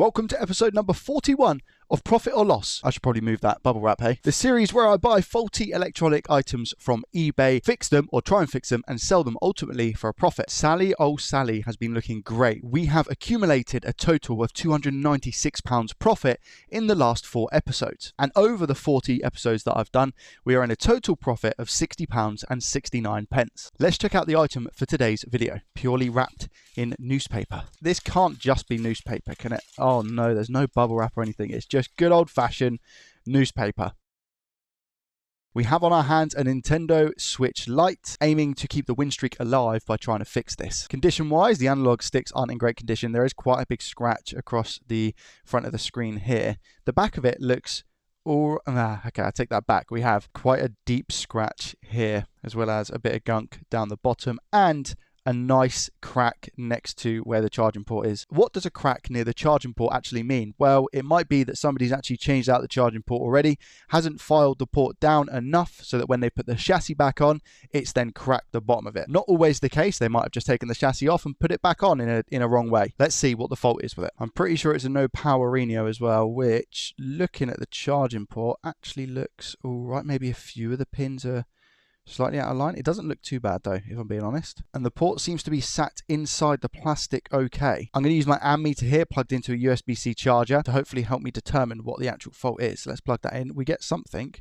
Welcome to episode number 41 of Profit or Loss. I should probably move that bubble wrap, hey? The series where I buy faulty electronic items from eBay, fix them or try and fix them and sell them ultimately for a profit. Sally, oh Sally, has been looking great. We have accumulated a total of £296 profit in the last 4 episodes. And over the 40 episodes that I've done, we are in a total profit of £60.69. Let's check out the item for today's video. Purely wrapped in newspaper. This can't just be newspaper, can it? Oh no, there's no bubble wrap or anything. It's just good old-fashioned newspaper. We have on our hands a Nintendo Switch Lite, aiming to keep the win streak alive by trying to fix this. Condition-wise, the analog sticks aren't in great condition. There is quite a big scratch across the front of the screen here. The back of it looks okay, I take that back. We have quite a deep scratch here, as well as a bit of gunk down the bottom, and a nice crack next to where the charging port is. What does a crack near the charging port actually mean? Well, it might be that somebody's actually changed out the charging port already, hasn't filed the port down enough so that when they put the chassis back on, it's then cracked the bottom of it. Not always the case. They might have just taken the chassis off and put it back on in a wrong way. Let's see what the fault is with it. I'm pretty sure it's a no powerino as well, which, looking at the charging port, actually looks all right. Maybe a few of the pins are slightly out of line. It doesn't look too bad though, if I'm being honest. And the port seems to be sat inside the plastic okay. I'm going to use my ammeter here plugged into a USB-C charger to hopefully help me determine what the actual fault is. So let's plug that in. We get something.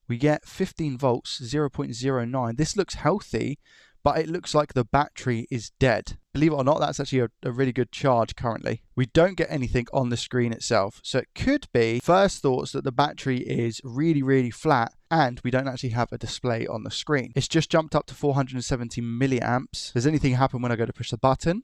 We get 15 volts, 0.09. This looks healthy, but it looks like the battery is dead. Believe it or not, that's actually a really good charge currently. We don't get anything on the screen itself. So it could be first thoughts that the battery is really, really flat and we don't actually have a display on the screen. It's just jumped up to 470 milliamps. Does anything happen when I go to push the button?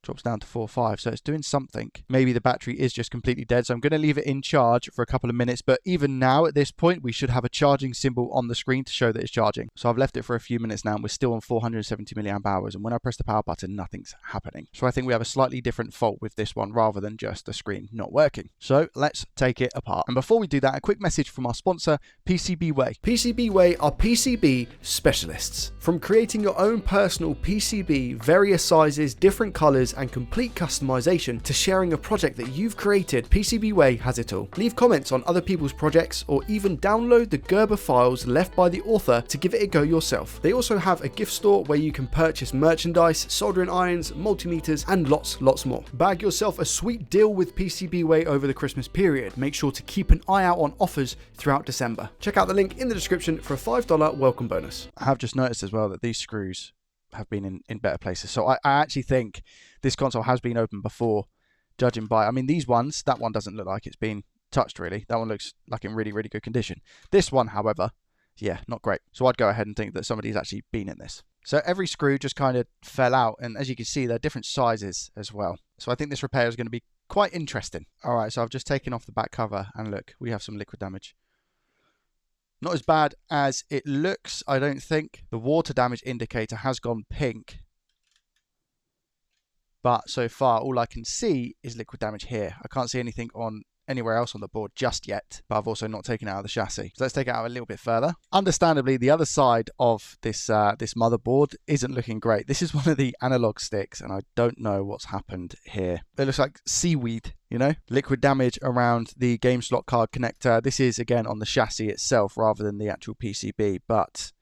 Drops down to 4.5, so it's doing something. Maybe the battery is just completely dead, so I'm going to leave it in charge for a couple of minutes, but even now at this point we should have a charging symbol on the screen to show that it's charging. So I've left it for a few minutes now and we're still on 470 milliamp hours, and when I press the power button nothing's happening. So I think we have a slightly different fault with this one rather than just the screen not working. So let's take it apart. And before we do that, a quick message from our sponsor, PCBWay. PCBWay are PCB specialists. From creating your own personal PCB, various sizes, different colors and complete customization, to sharing a project that you've created, PCBWay has it all. Leave comments on other people's projects or even download the Gerber files left by the author to give it a go yourself. They also have a gift store where you can purchase merchandise, soldering irons, multimeters and lots more. Bag yourself a sweet deal with PCBWay over the Christmas period. Make sure to keep an eye out on offers throughout December. Check out the link in the description for a $5 welcome bonus. I have just noticed as well that these screws have been in better places. So I actually think this console has been opened before, judging by, I mean, these ones, that one doesn't look like it's been touched really. That one looks like in really, really good condition. This one, however, yeah, not great. So I'd go ahead and think that somebody's actually been in this. So every screw just kind of fell out, and as you can see, they're different sizes as well. So I think this repair is going to be quite interesting. All right, so I've just taken off the back cover, and look, we have some liquid damage. Not as bad as it looks, I don't think. The water damage indicator has gone pink. But so far, all I can see is liquid damage here. I can't see anything on anywhere else on the board just yet, but I've also not taken it out of the chassis. So let's take it out a little bit further. Understandably, the other side of this this motherboard isn't looking great. This is one of the analog sticks, and I don't know what's happened here. It looks like seaweed, you know? Liquid damage around the game slot card connector. This is, again, on the chassis itself rather than the actual PCB, but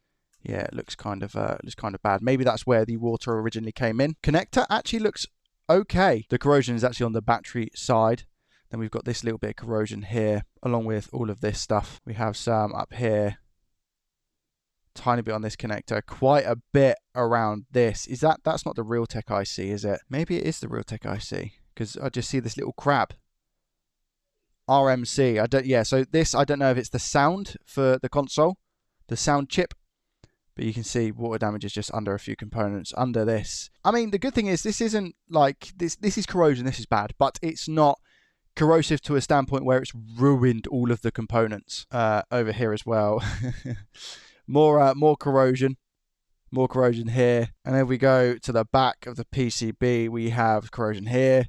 yeah, it looks kind of bad. Maybe that's where the water originally came in. Connector actually looks okay. The corrosion is actually on the battery side. Then we've got this little bit of corrosion here, along with all of this stuff. We have some up here, tiny bit on this connector, quite a bit around this. That's not the Realtek IC, is it? Maybe it is the Realtek IC, because I just see this little crab. RMC, so this, I don't know if it's the sound for the console, the sound chip, but you can see water damage is just under a few components under this. I mean, the good thing is this isn't like, this is corrosion, this is bad, but it's not corrosive to a standpoint where it's ruined all of the components. Over here as well. more corrosion here, and then we go to the back of the PCB. We have corrosion here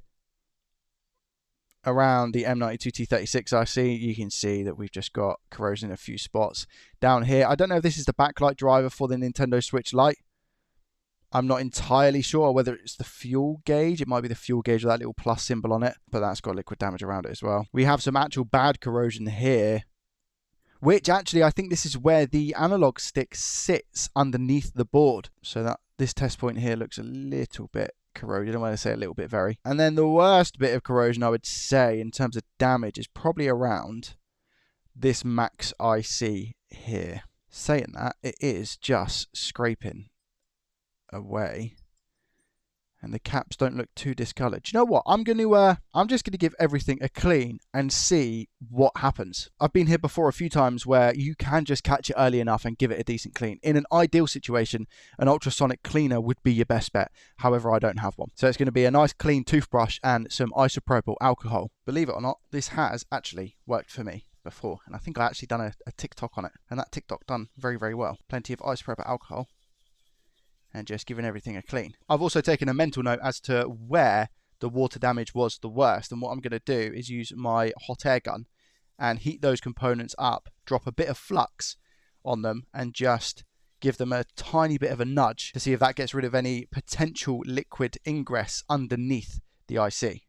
around the M92T36 IC. You can see that we've just got corrosion in a few spots down here. I don't know if this is the backlight driver for the Nintendo Switch Lite. I'm not entirely sure whether it's the fuel gauge. It might be the fuel gauge with that little plus symbol on it, but that's got liquid damage around it as well. We have some actual bad corrosion here, which actually I think this is where the analog stick sits underneath the board. So that this test point here looks a little bit corroded. I want to say a little bit very. And then the worst bit of corrosion I would say in terms of damage is probably around this max IC here. Saying that, it is just scraping away, and the caps don't look too discolored. Do you know what? I'm just gonna give everything a clean and see what happens. I've been here before a few times where you can just catch it early enough and give it a decent clean. In an ideal situation, an ultrasonic cleaner would be your best bet. However, I don't have one. So it's going to be a nice clean toothbrush and some isopropyl alcohol. Believe it or not, this has actually worked for me before, and I think I actually done a TikTok on it, and that TikTok done very, very well. Plenty of isopropyl alcohol and just giving everything a clean. I've also taken a mental note as to where the water damage was the worst, and what I'm going to do is use my hot air gun and heat those components up, drop a bit of flux on them, and just give them a tiny bit of a nudge to see if that gets rid of any potential liquid ingress underneath the IC.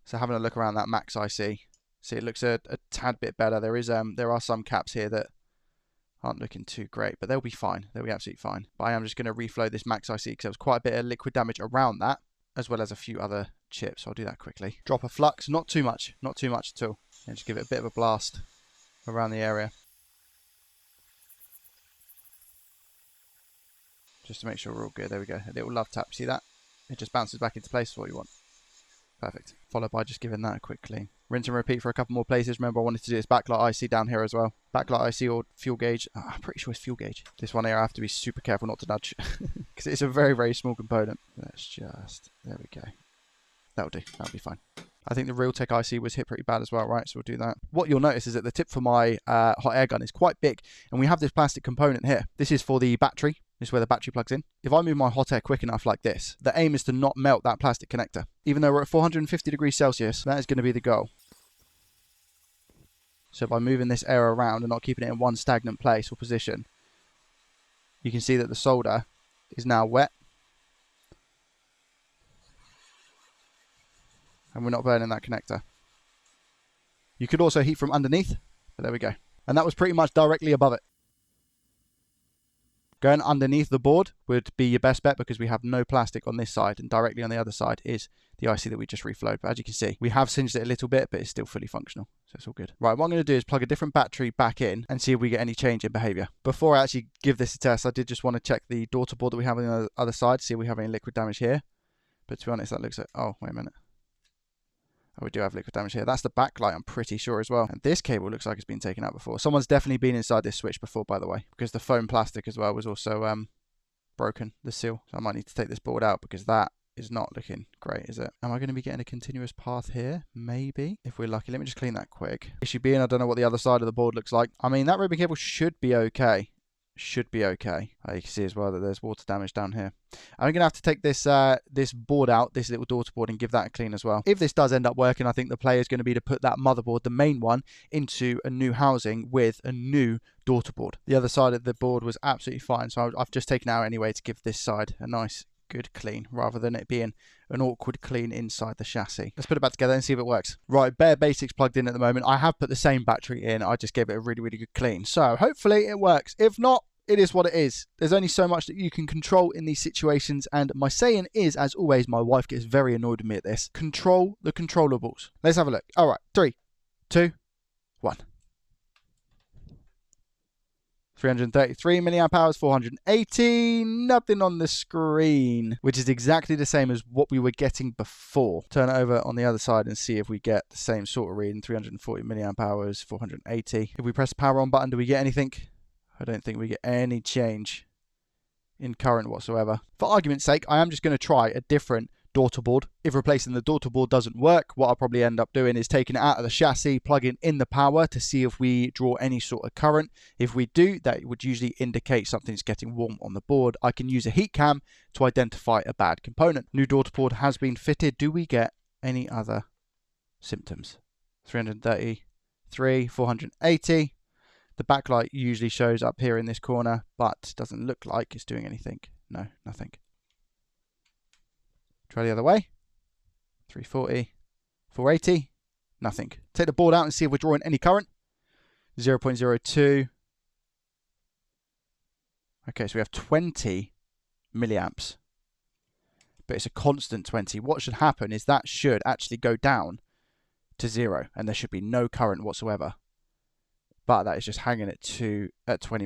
So having a look around that max IC, see it looks a tad bit better. There are some caps here that aren't looking too great, but they'll be fine. They'll be absolutely fine. But I am just going to reflow this max IC because there was quite a bit of liquid damage around that, as well as a few other chips. So I'll do that quickly. Drop a flux, not too much at all. And just give it a bit of a blast around the area, just to make sure we're all good. There we go. A little love tap. See that? It just bounces back into place for what you want. Perfect. Followed by just giving that a quick clean. Rinse and repeat for a couple more places. Remember, I wanted to do this backlight IC down here as well. Backlight IC or fuel gauge. Oh, I'm pretty sure it's fuel gauge. This one here, I have to be super careful not to nudge because it's a very, very small component. Let's just, there we go. That'll do. That'll be fine. I think the Realtek IC was hit pretty bad as well, right? So we'll do that. What you'll notice is that the tip for my hot air gun is quite big, and we have this plastic component here. This is for the battery. This is where the battery plugs in. If I move my hot air quick enough like this, the aim is to not melt that plastic connector. Even though we're at 450 degrees Celsius, that is going to be the goal. So by moving this air around and not keeping it in one stagnant place or position, you can see that the solder is now wet. And we're not burning that connector. You could also heat from underneath, but there we go. And that was pretty much directly above it. Going underneath the board would be your best bet because we have no plastic on this side, and directly on the other side is the IC that we just reflowed. But as you can see, we have singed it a little bit, but it's still fully functional, so it's all good. Right, what I'm going to do is plug a different battery back in and see if we get any change in behavior. Before I actually give this a test, I did just want to check the daughter board that we have on the other side, see if we have any liquid damage here. But to be honest, that looks like, oh, wait a minute. Oh, we do have liquid damage here. That's the backlight, I'm pretty sure as well. And this cable looks like it's been taken out before. Someone's definitely been inside this switch before, by the way, because the foam plastic as well was also broken, the seal. So I might need to take this board out because that is not looking great, is it? Am I going to be getting a continuous path here? Maybe, if we're lucky. Let me just clean that quick. Issue being, I don't know what the other side of the board looks like. I mean, that ribbon cable should be okay. Should be okay. You can see as well that there's water damage down here. I'm gonna have to take this this board out, this little daughter board, and give that a clean as well. If this does end up working, I think the play is going to be to put that motherboard, the main one, into a new housing with a new daughter board. The other side of the board was absolutely fine, so I've just taken it out anyway to give this side a nice good clean rather than it being an awkward clean inside the chassis. Let's put it back together and see if it works. Right, bare basics plugged in at the moment. I have put the same battery in. I just gave it a really, really good clean. So hopefully it works. If not, it is what it is. There's only so much that you can control in these situations, and my saying is, as always, my wife gets very annoyed with me at this. Control the controllables. Let's have a look. All right, 3, 2, 1. 333 milliamp hours, 480, nothing on the screen, which is exactly the same as what we were getting before. Turn it over on the other side and see if we get the same sort of reading, 340 milliamp hours, 480. If we press the power on button, do we get anything? I don't think we get any change in current whatsoever. For argument's sake, I am just going to try a different daughter board. If replacing the daughter board doesn't work, what I'll probably end up doing is taking it out of the chassis, plugging in the power to see if we draw any sort of current. If we do, that would usually indicate something's getting warm on the board. I can use a heat cam to identify a bad component. New daughter board has been fitted. Do we get any other symptoms? 333, 480. The backlight usually shows up here in this corner, but doesn't look like it's doing anything. No, nothing. Try the other way. 340. 480. Nothing. Take the board out and see if we're drawing any current. 0.02. Okay, so we have 20 milliamps. But it's a constant 20. What should happen is that should actually go down to 0, and there should be no current whatsoever. But that is just hanging at 20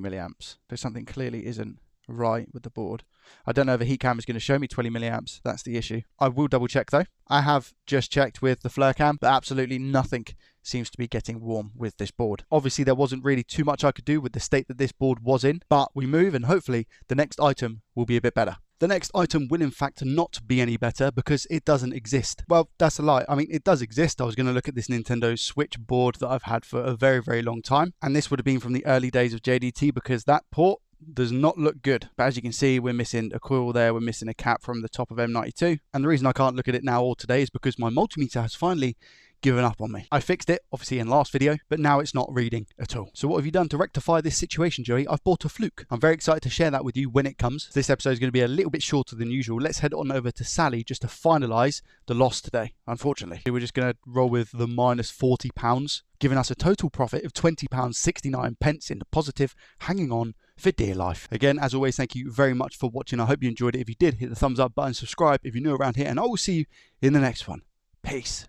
milliamps. So something clearly isn't right with the board. I don't know if a heat cam is going to show me 20 milliamps. That's the issue. I will double check though. I have just checked with the flare cam, but absolutely nothing seems to be getting warm with this board. Obviously there wasn't really too much I could do with the state that this board was in, but we move and hopefully the next item will be a bit better. The next item will in fact not be any better because it doesn't exist. Well, that's a lie. I mean, it does exist. I was going to look at this Nintendo Switch board that I've had for a very, very long time. And this would have been from the early days of JDT because that port does not look good. But as you can see, we're missing a coil there. We're missing a cap from the top of M92. And the reason I can't look at it now or today is because my multimeter has finally given up on me. I fixed it, obviously in last video, but now it's not reading at all. So what have you done to rectify this situation, Joey? I've bought a fluke. I'm very excited to share that with you when it comes. This episode is going to be a little bit shorter than usual. Let's head on over to Sally just to finalize the loss today, unfortunately. We're just going to roll with the minus £40, giving us a total profit of £20.69 in the positive, hanging on for dear life. Again, as always, thank you very much for watching. I hope you enjoyed it. If you did, hit the thumbs up button, subscribe if you're new around here, and I will see you in the next one. Peace.